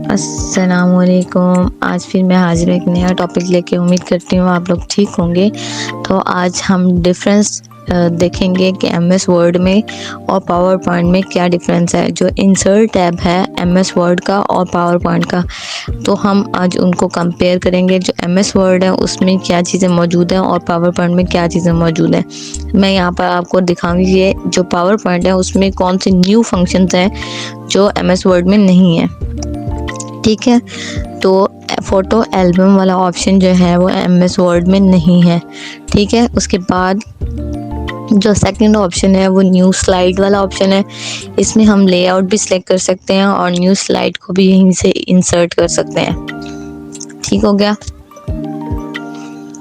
अस्सलामुअलैकुम। आज फिर मैं हाजिर हूँ एक नया टॉपिक लेके। उम्मीद करती हूँ आप लोग ठीक होंगे। तो आज हम डिफरेंस देखेंगे कि एमएस वर्ड में और पावर पॉइंट में क्या डिफरेंस है। जो इंसर्ट टैब है एमएस वर्ड का और पावर पॉइंट का, तो हम आज उनको कंपेयर करेंगे। जो एमएस वर्ड है उसमें क्या चीज़ें मौजूद हैं और पावर पॉइंट में क्या चीज़ें मौजूद हैं। मैं यहाँ पर आपको दिखाऊंगी ये जो पावर पॉइंट है उसमें कौन से न्यू फंक्शंस हैं जो एमएस वर्ड में नहीं है। ठीक है, तो फ़ोटो एल्बम वाला ऑप्शन जो है वो एमएस वर्ड में नहीं है। ठीक है, उसके बाद जो सेकंड ऑप्शन है वो न्यू स्लाइड वाला ऑप्शन है। इसमें हम लेआउट भी सिलेक्ट कर सकते हैं और न्यू स्लाइड को भी यहीं से इंसर्ट कर सकते हैं। ठीक हो गया,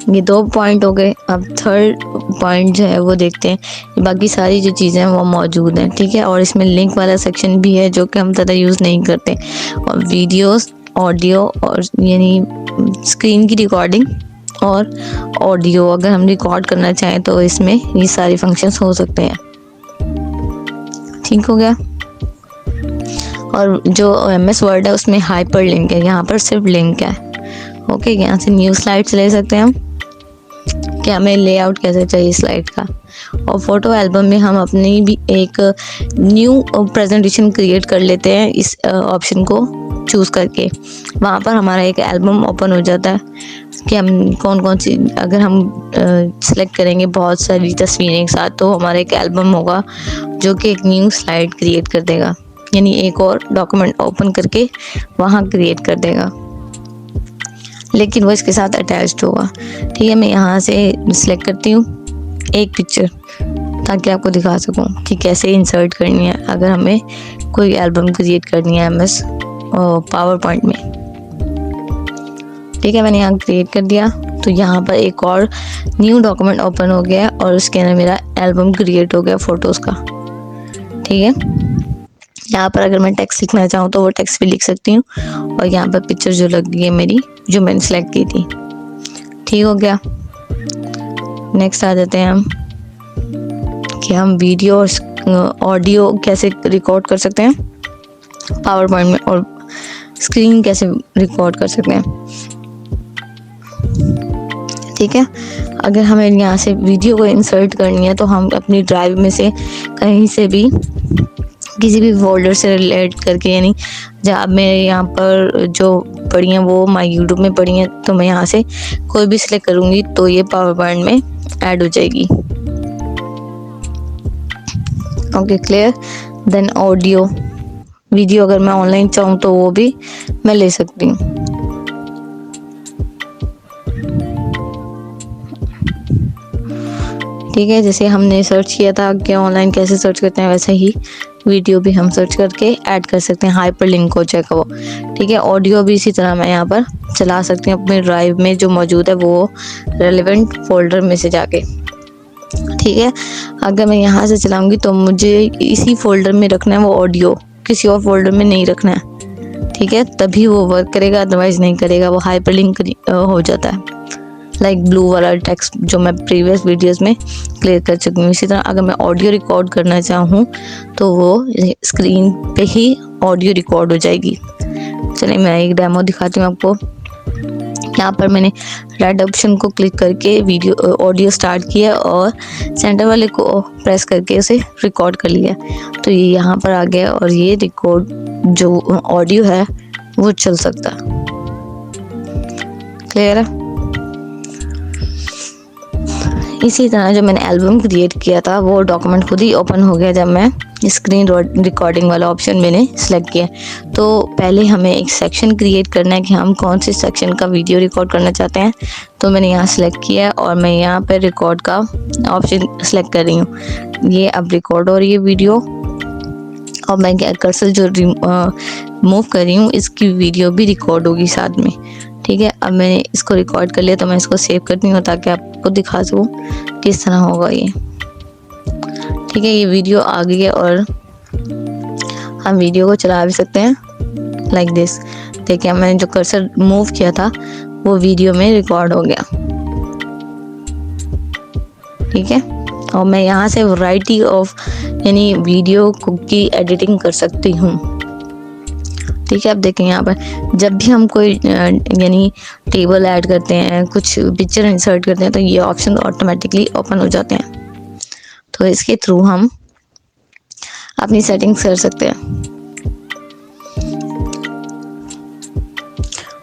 ये 2 पॉइंट हो गए। अब थर्ड पॉइंट जो है वो देखते हैं। बाकी सारी जो चीज़ें हैं वो मौजूद हैं। ठीक है, और इसमें लिंक वाला सेक्शन भी है जो कि हम ज़्यादा यूज़ नहीं करते। और वीडियोस, ऑडियो और यानी स्क्रीन की रिकॉर्डिंग और ऑडियो अगर हम रिकॉर्ड करना चाहें तो इसमें ये सारे फंक्शंस हो सकते हैं। ठीक हो गया, और जो एमएस वर्ड है उसमें हाइपर लिंक है, यहाँ पर सिर्फ लिंक है। ओके, यहाँ से न्यू स्लाइड्स ले सकते हैं हम कि हमें लेआउट कैसे चाहिए स्लाइड का। और फोटो एल्बम में हम अपनी भी एक न्यू प्रेजेंटेशन क्रिएट कर लेते हैं इस ऑप्शन को चूज़ करके। वहाँ पर हमारा एक एल्बम ओपन हो जाता है कि हम कौन कौन सी, अगर हम सेलेक्ट करेंगे बहुत सारी तस्वीरें एक साथ, तो हमारा एक एल्बम होगा जो कि एक न्यू स्लाइड क्रिएट कर देगा, यानी एक और डॉक्यूमेंट ओपन करके वहाँ क्रिएट कर देगा, लेकिन वो इसके साथ अटैच्ड होगा। ठीक है, मैं यहाँ से सिलेक्ट करती हूँ एक पिक्चर ताकि आपको दिखा सकूँ कि कैसे इंसर्ट करनी है अगर हमें कोई एल्बम क्रिएट करनी है एमएस पावर पॉइंट में। ठीक है, मैंने यहाँ क्रिएट कर दिया, तो यहाँ पर एक और न्यू डॉक्यूमेंट ओपन हो गया और उसके अंदर मेरा एल्बम क्रिएट हो गया फ़ोटोज़ का। ठीक है, यहाँ पर अगर मैं टेक्स्ट लिखना चाहूँ तो वो टेक्स्ट भी लिख सकती हूँ, और यहाँ पर पिक्चर जो लग गई है मेरी जो मैंने सेलेक्ट की थी। ठीक हो गया, नेक्स्ट आ जाते हैं हम कि हम वीडियो और ऑडियो कैसे रिकॉर्ड कर सकते हैं पावर पॉइंट में, और स्क्रीन कैसे रिकॉर्ड कर सकते हैं। ठीक है, अगर हमें यहाँ से वीडियो को इंसर्ट करनी है तो हम अपनी ड्राइव में से कहीं से भी किसी भी फोल्डर से रिलेट करके, यानी जहाँ मेरे यहाँ पर जो पड़ी हैं वो माई यूट्यूब में पड़ी हैं, तो मैं यहाँ से कोई भी सिलेक्ट करूँगी तो ये पावर पॉइंट में ऐड हो जाएगी। Okay, clear. Then audio, video अगर मैं ऑनलाइन चाहूँ तो वो भी मैं ले सकती हूँ। ठीक है, जैसे हमने सर्च किया था कि ऑनलाइन कैसे सर्च करते हैं, वैसे ही वीडियो भी हम सर्च करके ऐड कर सकते हैं, हाइपर लिंक हो जाएगा वो। ठीक है, ऑडियो भी इसी तरह मैं यहाँ पर चला सकती हूँ अपने ड्राइव में जो मौजूद है वो रेलेवेंट फोल्डर में से जाके। ठीक है, अगर मैं यहाँ से चलाऊँगी तो मुझे इसी फोल्डर में रखना है वो ऑडियो, किसी और फोल्डर में नहीं रखना है। ठीक है, तभी वो वर्क करेगा, अदरवाइज नहीं करेगा, वो हाइपर लिंक हो जाता है। लाइक ब्लू वाला टेक्स्ट जो मैं प्रीवियस वीडियोस में क्लियर कर चुकी हूँ। इसी तरह अगर मैं ऑडियो रिकॉर्ड करना चाहूँ तो वो स्क्रीन पे ही ऑडियो रिकॉर्ड हो जाएगी। चलिए मैं एक डेमो दिखाती हूँ आपको। यहाँ पर मैंने रेड ऑप्शन को क्लिक करके वीडियो ऑडियो स्टार्ट किया और सेंटर वाले को प्रेस करके उसे रिकॉर्ड कर लिया, तो ये यहाँ पर आ गया और ये रिकॉर्ड जो ऑडियो है वो चल सकता है। क्लियर है। इसी तरह जो मैंने एल्बम क्रिएट किया था वो डॉक्यूमेंट खुद ही ओपन हो गया जब मैं स्क्रीन रिकॉर्डिंग वाला ऑप्शन मैंने सेलेक्ट किया। तो पहले हमें एक सेक्शन क्रिएट करना है कि हम कौन से सेक्शन का वीडियो रिकॉर्ड करना चाहते हैं, तो मैंने यहाँ सेलेक्ट किया और मैं यहाँ पर रिकॉर्ड का ऑप्शन सेलेक्ट कर रही हूँ। ये अब रिकॉर्ड हो रही है वीडियो, और मैं कर्सर जो मूव कर रही हूँ इसकी वीडियो भी रिकॉर्ड होगी साथ में। ठीक है, अब मैंने इसको रिकॉर्ड कर लिया तो मैं इसको सेव करती हूँ ताकि आपको दिखा सकूँ किस तरह होगा ये। ठीक है, ये वीडियो आ गई है और हम वीडियो को चला भी सकते हैं लाइक दिस। देखिए, मैंने जो कर्सर मूव किया था वो वीडियो में रिकॉर्ड हो गया। ठीक है, और मैं यहाँ से वैरायटी ऑफ यानी वीडियो की एडिटिंग कर सकती हूँ। ठीक है, अब देखें यहाँ पर जब भी हम कोई यानी टेबल ऐड करते हैं, कुछ पिक्चर इंसर्ट करते हैं, तो ये ऑप्शन ऑटोमेटिकली ओपन हो जाते हैं। तो इसके थ्रू हम अपनी सेटिंग्स कर सकते हैं।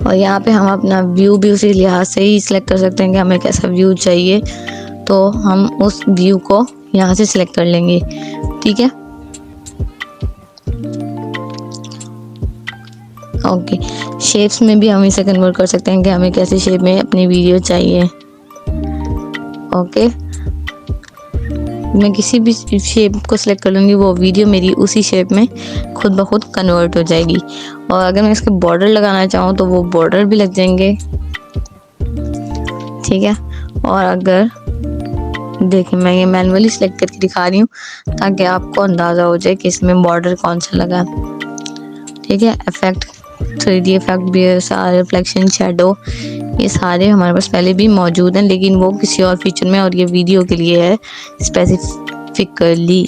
और यहाँ पे हम अपना व्यू भी उसी लिहाज से ही सिलेक्ट कर सकते हैं कि हमें कैसा व्यू चाहिए, तो हम उस व्यू को यहाँ से सिलेक्ट कर लेंगे। ठीक है, ओके। शेप्स में भी हम इसे कन्वर्ट कर सकते हैं कि हमें कैसे शेप में अपनी वीडियो चाहिए। ओके, मैं किसी भी शेप को सिलेक्ट कर लूँगी, वो वीडियो मेरी उसी शेप में खुद ब खुद कन्वर्ट हो जाएगी। और अगर मैं इसके बॉर्डर लगाना चाहूँ तो वो बॉर्डर भी लग जाएंगे। ठीक है, और अगर देखिए मैं ये मैनुअली सिलेक्ट करके दिखा रही हूँ ताकि आपको अंदाज़ा हो जाए कि इसमें बॉर्डर कौन सा लगा है। ठीक है, इफेक्ट, 3D इफेक्ट भी है, सारे रिफ्लेक्शन, शैडो, ये सारे हमारे पास पहले भी मौजूद हैं, लेकिन वो किसी और फीचर में, और ये वीडियो के लिए है स्पेसिफिकली।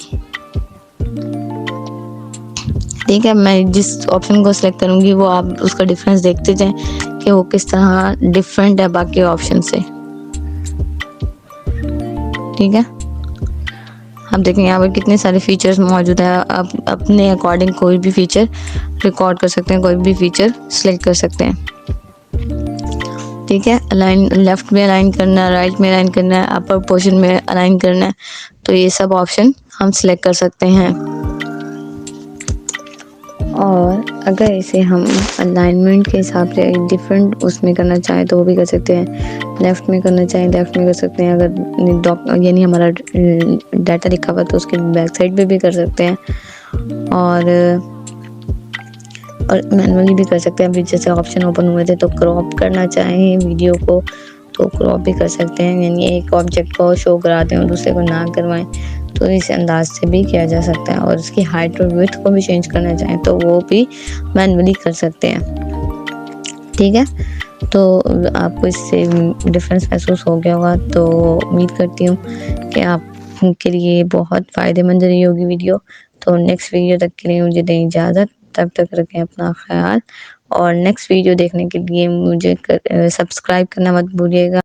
ठीक है, मैं जिस ऑप्शन को सिलेक्ट करूँगी वो आप उसका डिफरेंस देखते जाएं कि वो किस तरह डिफरेंट है बाकी ऑप्शन से। ठीक है, अब देखें यहाँ पर कितने सारे फीचर्स मौजूद है। आप अपने अकॉर्डिंग कोई भी फीचर रिकॉर्ड कर सकते हैं, कोई भी फीचर सिलेक्ट कर सकते हैं। ठीक है, अलाइन, लेफ्ट में अलाइन करना है, राइट में अलाइन करना है, अपर पोर्शन में अलाइन करना है, तो ये सब ऑप्शन हम सिलेक्ट कर सकते हैं। और अगर इसे हम अलाइनमेंट के हिसाब से डिफरेंट उसमें करना चाहें तो वो भी कर सकते हैं। लेफ़्ट में करना चाहें लेफ़्ट में कर सकते हैं। अगर यानी हमारा डाटा लिखा हुआ तो उसके बैक साइड पे भी कर सकते हैं, और मैनुअली भी कर सकते हैं। अभी जैसे ऑप्शन ओपन हुए थे तो क्रॉप करना चाहें वीडियो को तो क्रॉप भी कर सकते हैं, यानी एक ऑब्जेक्ट को शो कराते हैं और दूसरे को ना करवाएं, तो इस अंदाज से भी किया जा सकता है। और इसकी हाइट और विड्थ को भी चेंज करना चाहें तो वो भी मैनुअली कर सकते हैं। ठीक है, तो आपको इससे डिफरेंस महसूस हो गया होगा, तो उम्मीद करती हूँ कि आपके लिए बहुत फ़ायदेमंद रही होगी वीडियो। तो नेक्स्ट वीडियो तक के लिए मुझे दें इजाज़त, तब तक रखें अपना ख्याल, और नेक्स्ट वीडियो देखने के लिए मुझे सब्सक्राइब करना मत भूलिएगा।